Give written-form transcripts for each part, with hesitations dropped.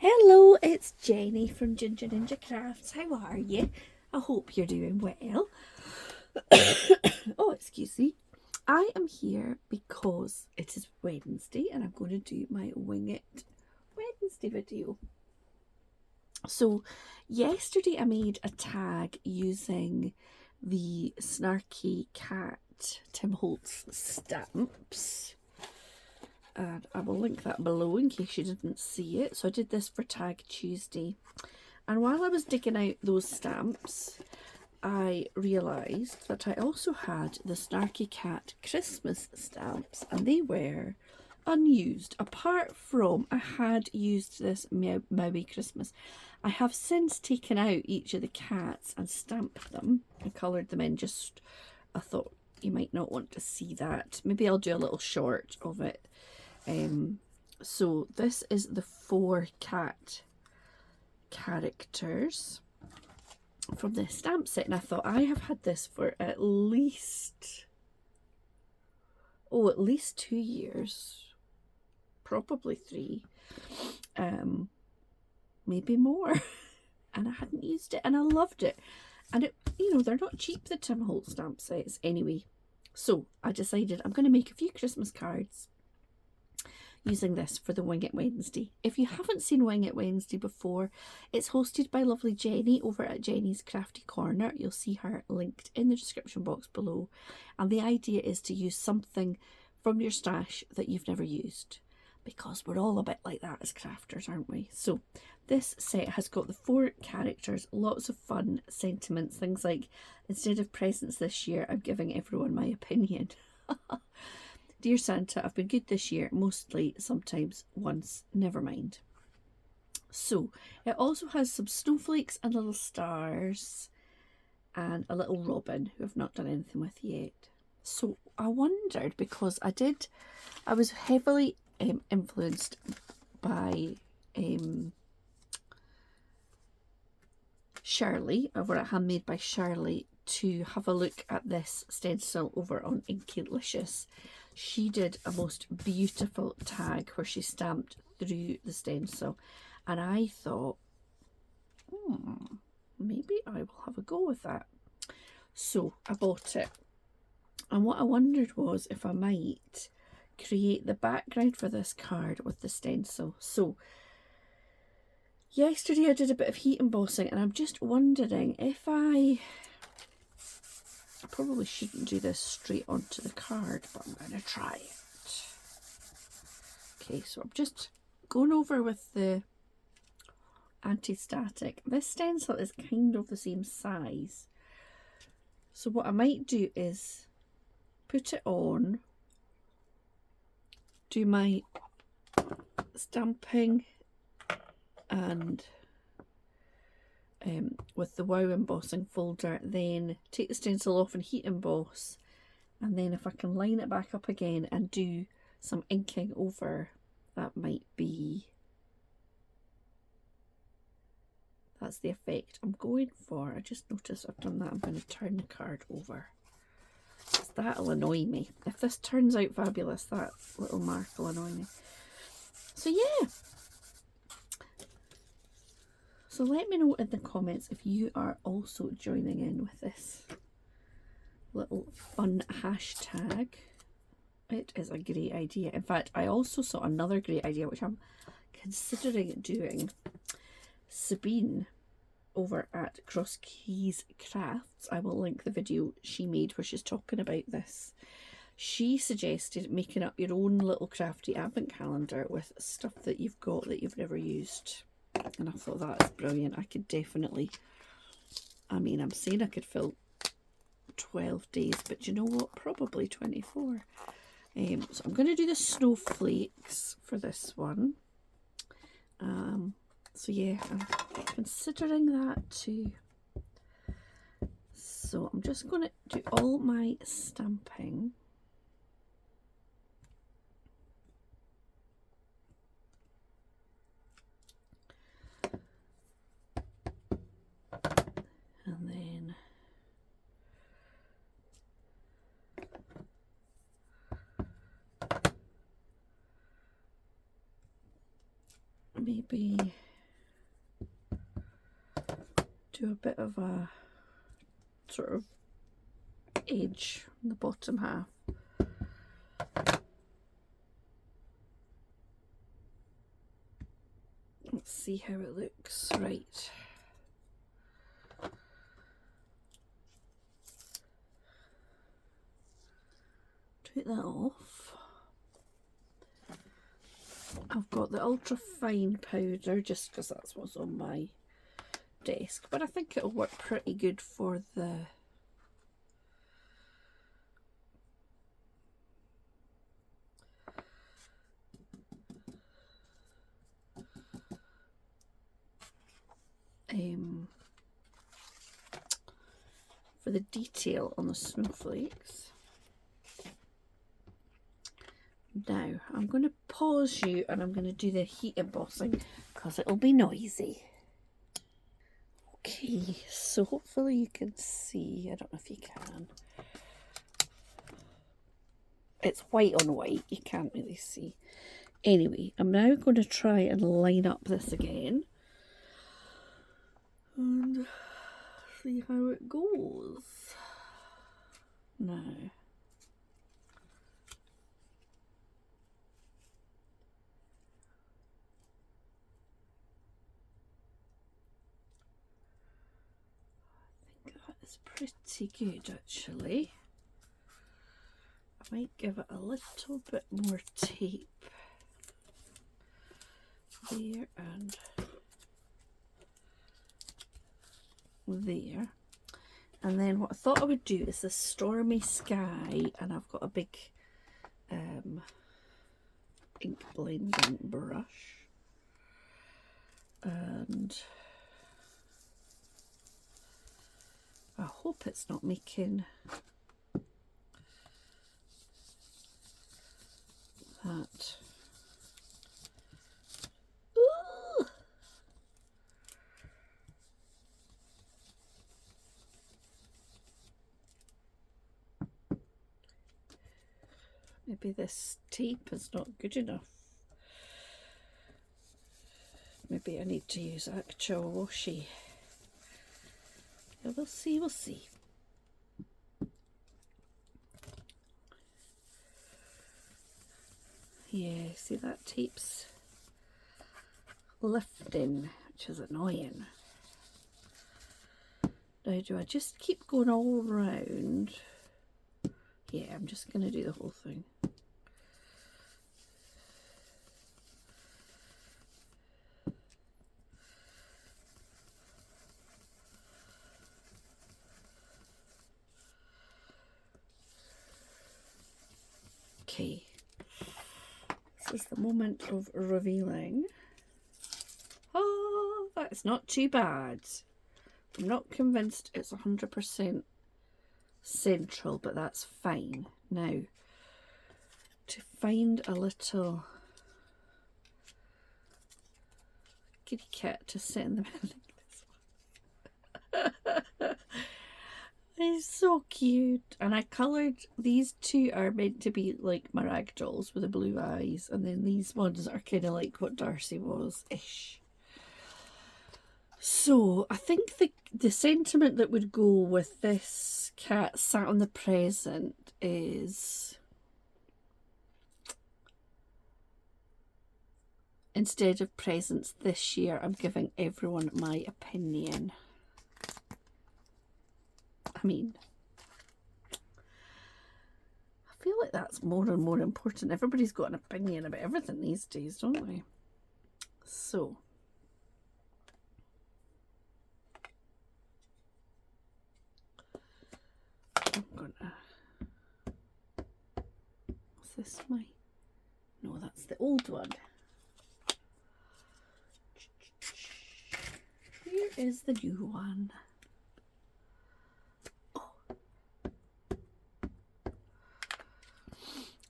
Hello, it's Jenny from Ginger Ninja Crafts. How are you? I hope you're doing well. Oh, excuse me. I am here because it is Wednesday and I'm going to do my Wing It Wednesday video. So, yesterday I made a tag using the Snarky Cat Tim Holtz stamps. And I will link that below in case you didn't see it. So I did this for Tag Tuesday. And while I was digging out those stamps, I realised that I also had the Snarky Cat Christmas stamps. And they were unused. Apart from I had used this Maui Christmas. I have since taken out each of the cats and stamped them. I coloured them in just, I thought you might not want to see that. Maybe I'll do a little short of it. So this is the 4 cat characters from the stamp set, and I thought I have had this for at least 2 years, probably 3, maybe more, and I hadn't used it and I loved it. And it, you know, they're not cheap, the Tim Holtz stamp sets anyway. So I decided I'm going to make a few Christmas cards using this for the Wing It Wednesday. If you haven't seen Wing It Wednesday before, it's hosted by lovely Jenny over at Jenny's Crafty Corner. You'll see her linked in the description box below. And the idea is to use something from your stash that you've never used, because we're all a bit like that as crafters, aren't we? So this set has got the 4 characters, lots of fun sentiments, things like, instead of presents this year, I'm giving everyone my opinion. Dear Santa, I've been good this year, mostly, sometimes, once, never mind. So, it also has some snowflakes and little stars and a little robin who I've not done anything with yet. So, I wondered, because I was heavily influenced by Shirley, over at Handmade by Shirley, to have a look at this stencil over on Inkylicious. She did a most beautiful tag where she stamped through the stencil, and I thought, maybe I will have a go with that. So I bought it, and what I wondered was if I might create the background for this card with the stencil. So yesterday I did a bit of heat embossing, and I'm just wondering if I probably shouldn't do this straight onto the card, but I'm going to try it. Okay, so I'm just going over with the anti-static. This stencil is kind of the same size. So what I might do is put it on, do my stamping and with the Wow embossing folder, then take the stencil off and heat emboss, and then if I can line it back up again and do some inking over, that might be, that's the effect I'm going for. I just noticed I've done that. I'm going to turn the card over. That'll annoy me. If this turns out fabulous, that little mark will annoy me. So yeah. So let me know in the comments if you are also joining in with this little fun hashtag. It is a great idea. In fact, I also saw another great idea, which I'm considering doing. Sabine over at Cross Keys Crafts, I will link the video she made where she's talking about this. She suggested making up your own little crafty advent calendar with stuff that you've got that you've never used. And I thought that's brilliant. I could definitely, I mean, I'm saying I could fill 12 days, but you know what? Probably 24. So I'm going to do the snowflakes for this one. So yeah, I'm considering that too. So I'm just going to do all my stamping. And then maybe do a bit of a sort of edge on the bottom half. Let's see how it looks. Right. Take that off. I've got the ultra fine powder just because that's what's on my desk, but I think it'll work pretty good for the for the detail on the snowflakes. Now I'm going to pause you and I'm going to do the heat embossing because it'll be noisy. Okay, so hopefully you can see. I don't know if you can. It's white on white, you can't really see. Anyway, I'm now going to try and line up this again and see how it goes. Now, I think that is pretty good actually. I might give it a little bit more tape there and there. And then what I thought I would do is this stormy sky, and I've got a big ink blending brush, and I hope it's not making that. Ooh. Maybe this tape is not good enough. Maybe I need to use actual washi. Yeah, we'll see, we'll see. Yeah, see that tape's lifting, which is annoying. Now, do I just keep going all around? Yeah, I'm just going to do the whole thing. Okay, this is the moment of revealing. Oh, that's not too bad. I'm not convinced it's 100% central, but that's fine. Now, to find a little kitty cat to sit in the middle of this one. It's so cute. And I coloured, these two are meant to be like my rag dolls with the blue eyes, and then these ones are kind of like what Darcy was-ish. So I think the sentiment that would go with this cat sat on the present is, instead of presents this year, I'm giving everyone my opinion. I mean, I feel like that's more and more important. Everybody's got an opinion about everything these days, don't they? So, I'm gonna, what's this, my, no, that's the old one. Here is the new one.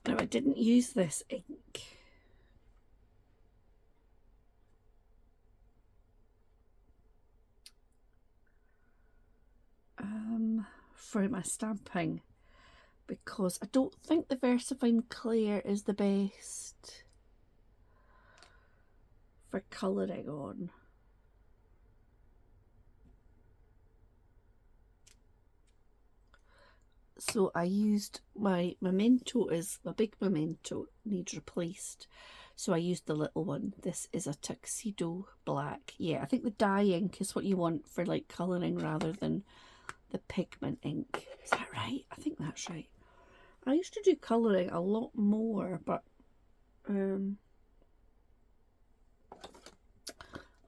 Now, I didn't use this ink for my stamping because I don't think the VersaFine Clear is the best for colouring on. So I used my memento, is my big memento needs replaced. So I used the little one. This is a tuxedo black. Yeah, I think the dye ink is what you want for like colouring rather than the pigment ink. Is that right? I think that's right. I used to do colouring a lot more, but I've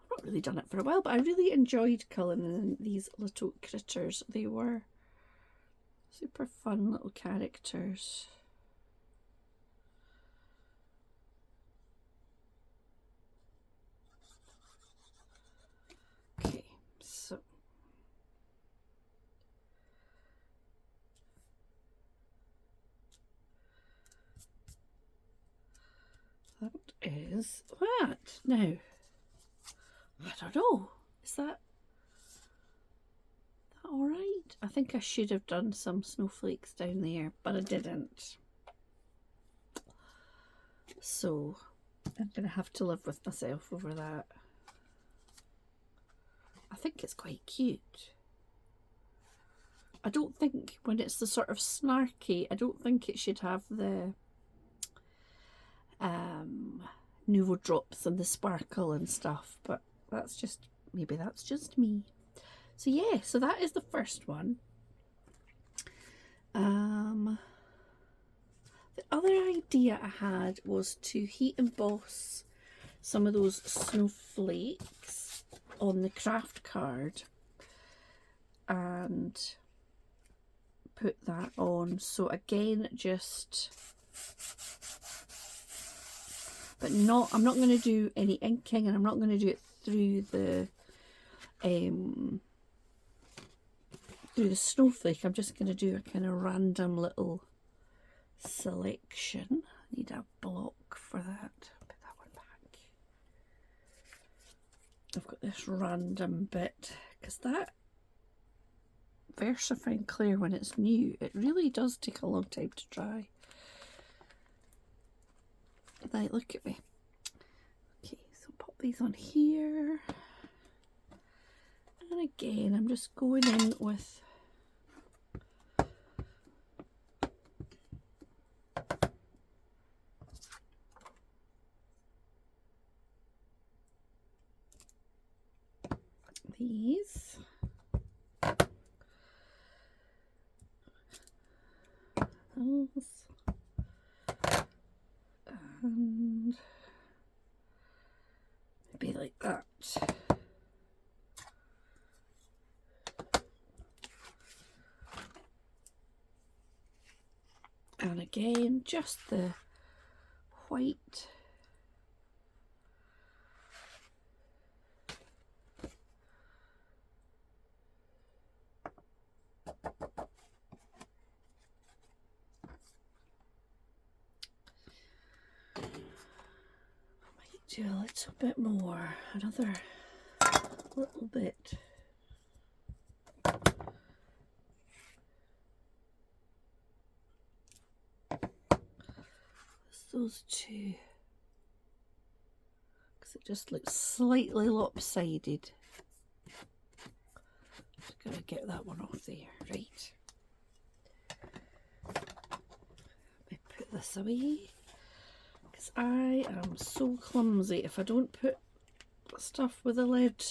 not really done it for a while, but I really enjoyed colouring these little critters. They were super fun little characters. Okay, so that is what? Now, I don't know. Is that all right? I think I should have done some snowflakes down there, but I didn't. So I'm going to have to live with myself over that. I think it's quite cute. I don't think when it's the sort of snarky, I don't think it should have the Nouveau drops and the sparkle and stuff, but that's just, maybe that's just me. So yeah, so that is the first one. The other idea I had was to heat emboss some of those snowflakes on the craft card and put that on. So again, just, but not, I'm not going to do any inking, and I'm not going to do it through the snowflake. I'm just going to do a kind of random little selection. I need a block for that. Put that one back. I've got this random bit, because that VersaFine Clear, when it's new, it really does take a long time to dry. Right, look at me. Okay, so pop these on here. And again, I'm just going in with these. Those. And maybe like that. And again, just the white. Do a little bit more, another little bit. Those two, because it just looks slightly lopsided. Just gotta get that one off there, right? Let me put this away. I am so clumsy. If I don't put stuff with a lid,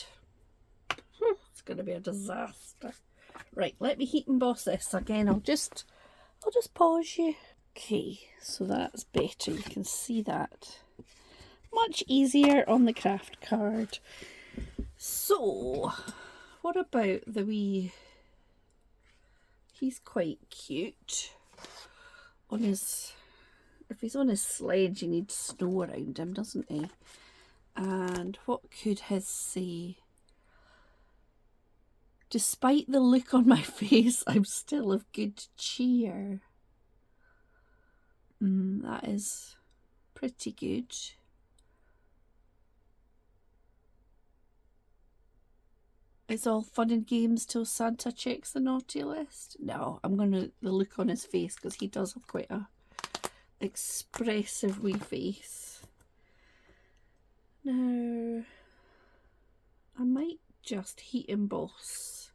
it's going to be a disaster. Right, let me heat emboss this again. I'll just pause you. Okay, so that's better. You can see that much easier on the craft card. So, what about the wee? He's quite cute on his. If he's on his sledge, he needs snow around him, doesn't he? And what could his say? Despite the look on my face, I'm still of good cheer. That is pretty good. It's all fun and games till Santa checks the naughty list. No, I'm going to the look on his face, because he does have quite a expressive wee face. Now, I might just heat emboss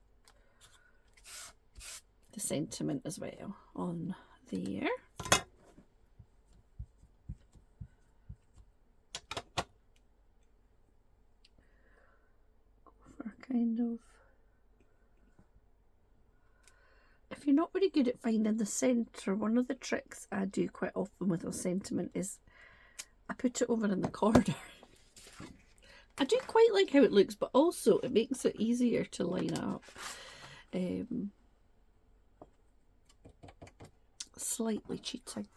the the sentiment as well on there. For kind of, if you're not very good at finding the centre, one of the tricks I do quite often with a sentiment is I put it over in the corner. I do quite like how it looks, but also it makes it easier to line up. Slightly cheating.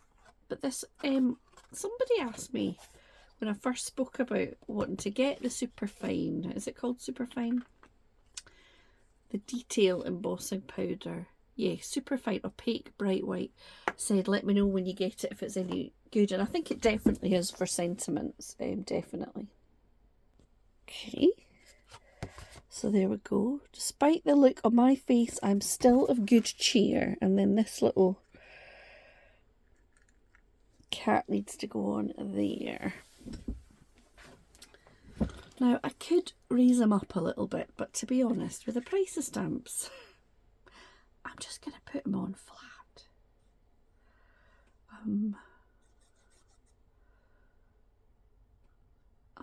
But this, somebody asked me when I first spoke about wanting to get the superfine, is it called superfine? The detail embossing powder. Yeah, superfine, opaque, bright white. Said, let me know when you get it if it's any good. And I think it definitely is for sentiments, definitely. Okay, so there we go. Despite the look on my face, I'm still of good cheer. And then this little cat needs to go on there. Now, I could raise them up a little bit, but to be honest, with the price of stamps, I'm just going to put them on flat.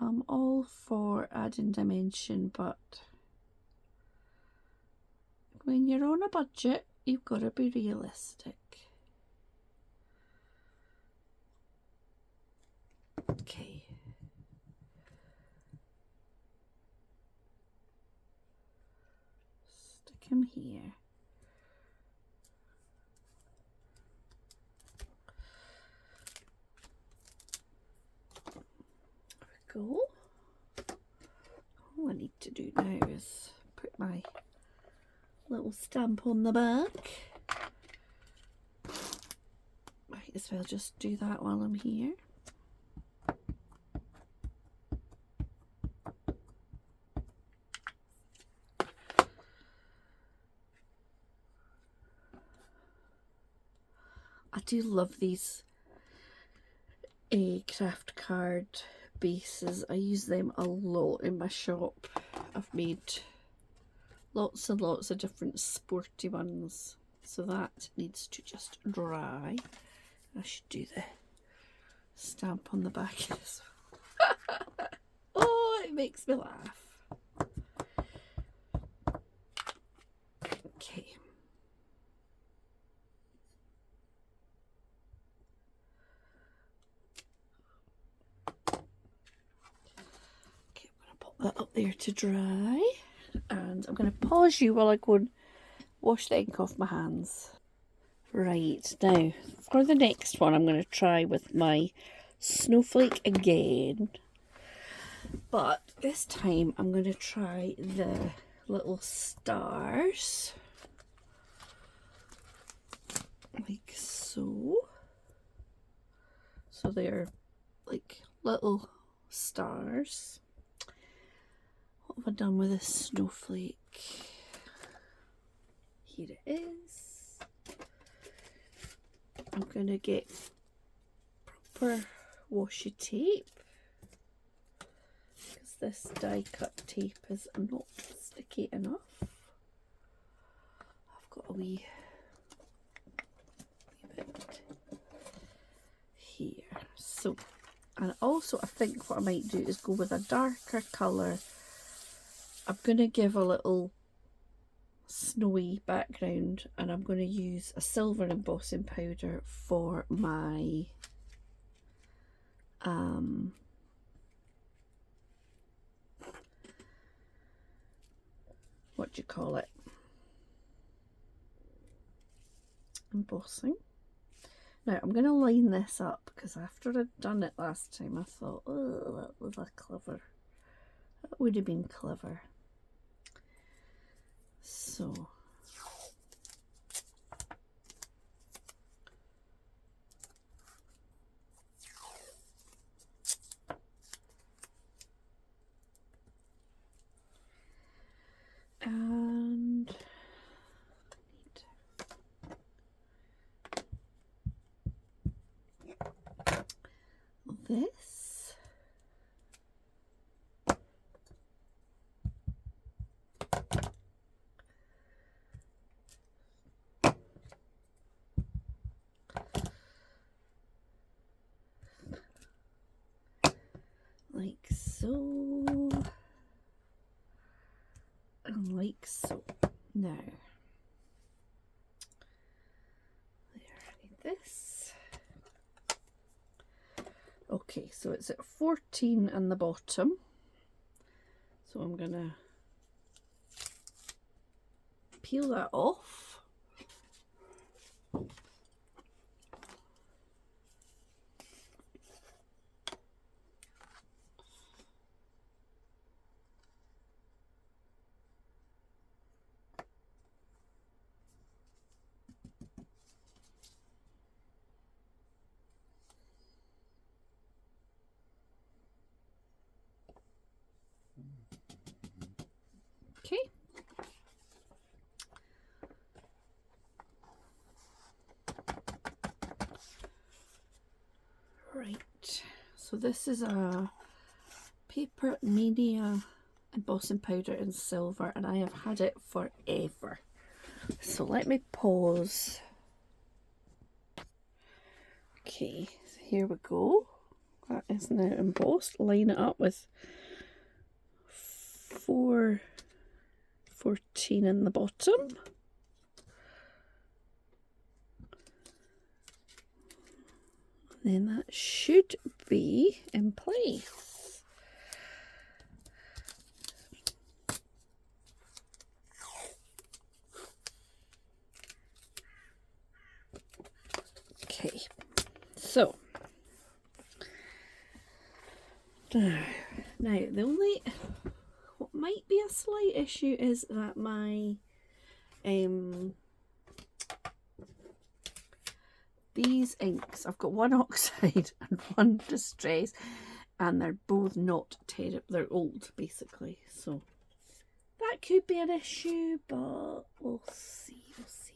I'm all for adding dimension, but when you're on a budget, you've got to be realistic. Okay. Stick him here. There we go. All I need to do now is put my little stamp on the back. Might as well just do that while I'm here. I do love these craft card bases. I use them a lot in my shop. I've made lots and lots of different sporty ones. So that needs to just dry. I should do the stamp on the back of this one. Oh, it makes me laugh. Okay. That up there to dry, and I'm going to pause you while I go and wash the ink off my hands. Right, now for the next one I'm going to try with my snowflake again, but this time I'm going to try the little stars like so. So they're like little stars. What have I done with this snowflake? Here it is. I'm going to get proper washi tape because this die cut tape is not sticky enough. I've got a wee bit here. So, and also I think what I might do is go with a darker colour. I'm going to give a little snowy background, and I'm going to use a silver embossing powder for my what do you call it, embossing. Now I'm going to line this up because after I'd done it last time I thought, oh, that was that would have been clever. So and this. so, and like so. Now, there, I need this. Okay, so it's at 14 in the bottom. So I'm gonna peel that off. Okay. Right, so this is a Paper Mania embossing powder in silver, and I have had it forever. So let me pause. Okay, so here we go. That is now embossed. Line it up with 414 in the bottom. Then that should be in place. Okay, so now the only what might be a slight issue is that my these inks, I've got one oxide and one distress, and they're both not terrible. They're old, basically, so that could be an issue, but we'll see. We'll see.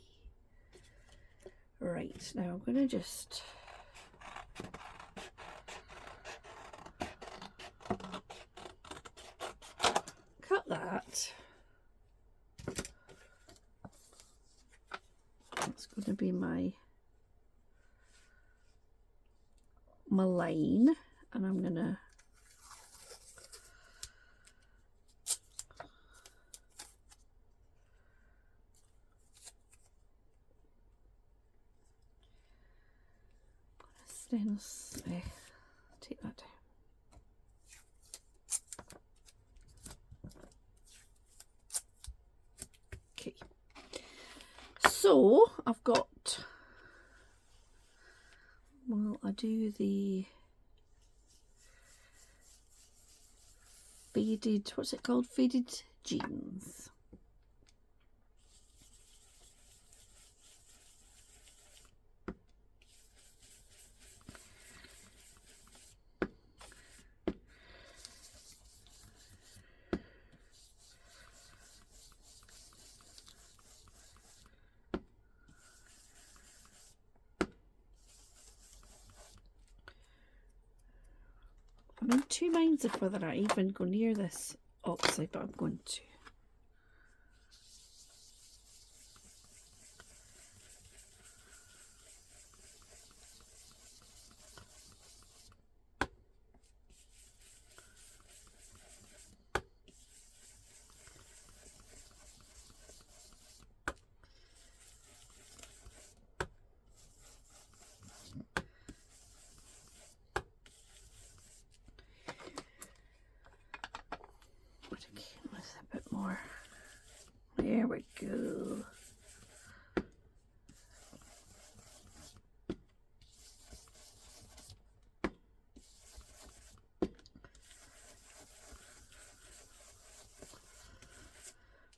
Right, now I'm going to just cut that. That's going to be my line, and I'm gonna take that down. Okay, so I've got, well, I do the faded, what's it called? Faded jeans. I'm in two minds of whether I even go near this oxide, but I'm going to. With a bit more. There we go.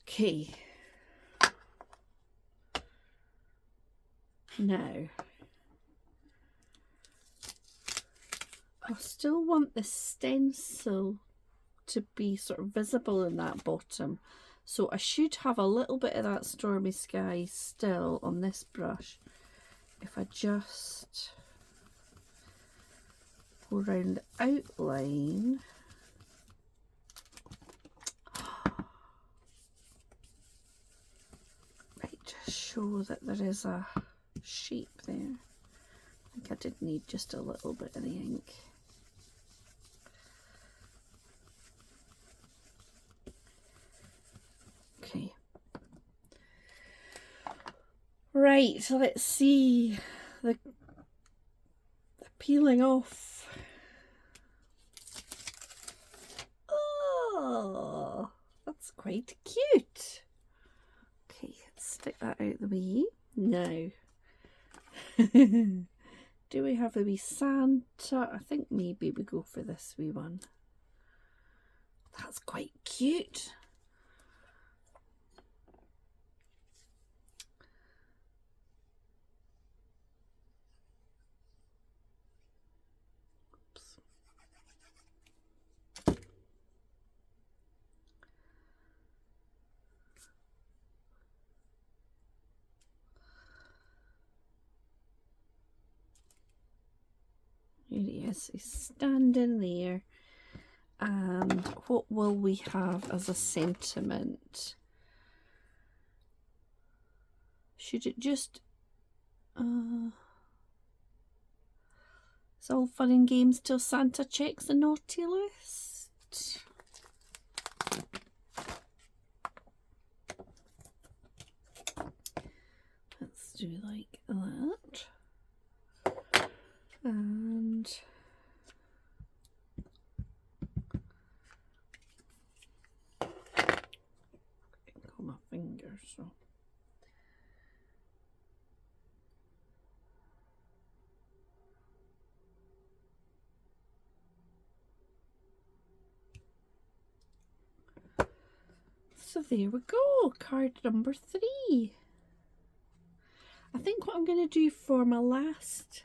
Okay. Now, I still want the stencil to be sort of visible in that bottom, so I should have a little bit of that Stormy Sky still on this brush. If I just go around the outline, right, just show that there is a shape there. I think I did need just a little bit of the ink. Right, so let's see the peeling off. Oh, that's quite cute. Okay, let's stick that out the way. Now, do we have the wee Santa? I think maybe we go for this wee one. That's quite cute. Oops. Here he is, he's standing there. And what will we have as a sentiment? Should it just... it's all fun and games till Santa checks the naughty list. Let's do like that. And on my finger, so there we go, card number 3. I think what I'm going to do for my last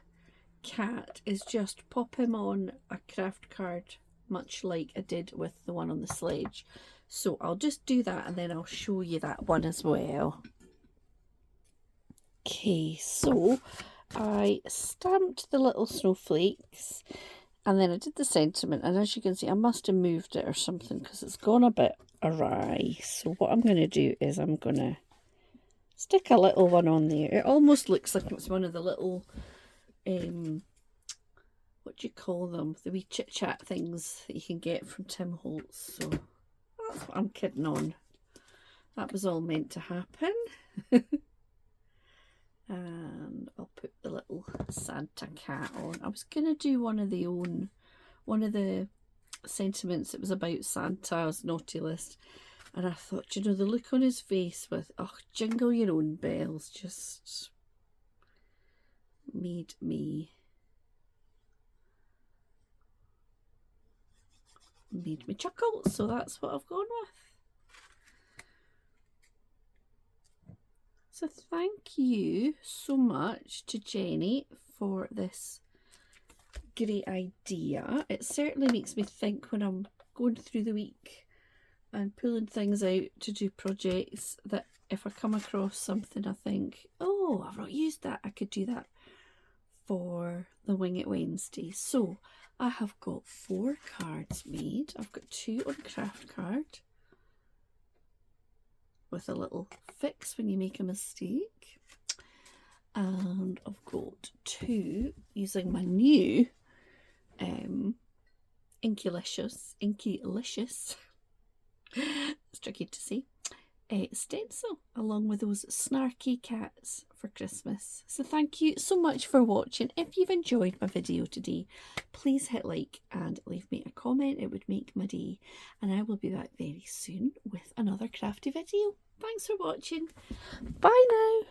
cat is just pop him on a craft card, much like I did with the one on the sledge. So I'll just do that and then I'll show you that one as well. Okay, so I stamped the little snowflakes and then I did the sentiment, and as you can see I must have moved it or something because it's gone a bit awry. So what I'm going to do is I'm going to stick a little one on there. It almost looks like it's one of the little what do you call them, the wee chit chat things that you can get from Tim Holtz. So that's what I'm kidding on. That was all meant to happen. And I'll put the little Santa cat on. I was gonna do one of the sentiments. It was about Santa's naughty list, and I thought, you know, the look on his face with "oh, jingle your own bells" just made me chuckle. So that's what I've gone with. So thank you so much to Jenny for this great idea. It certainly makes me think when I'm going through the week and pulling things out to do projects, that if I come across something I think, oh, I've not used that, I could do that for the Wing It Wednesday. So I have got 4 cards made. I've got 2 on craft card with a little fix when you make a mistake, and I've got 2 using my new Inkylicious, it's tricky to say, stencil, along with those snarky cats for Christmas. So thank you so much for watching. If you've enjoyed my video today, please hit like and leave me a comment. It would make my day, and I will be back very soon with another crafty video. Thanks for watching. Bye now.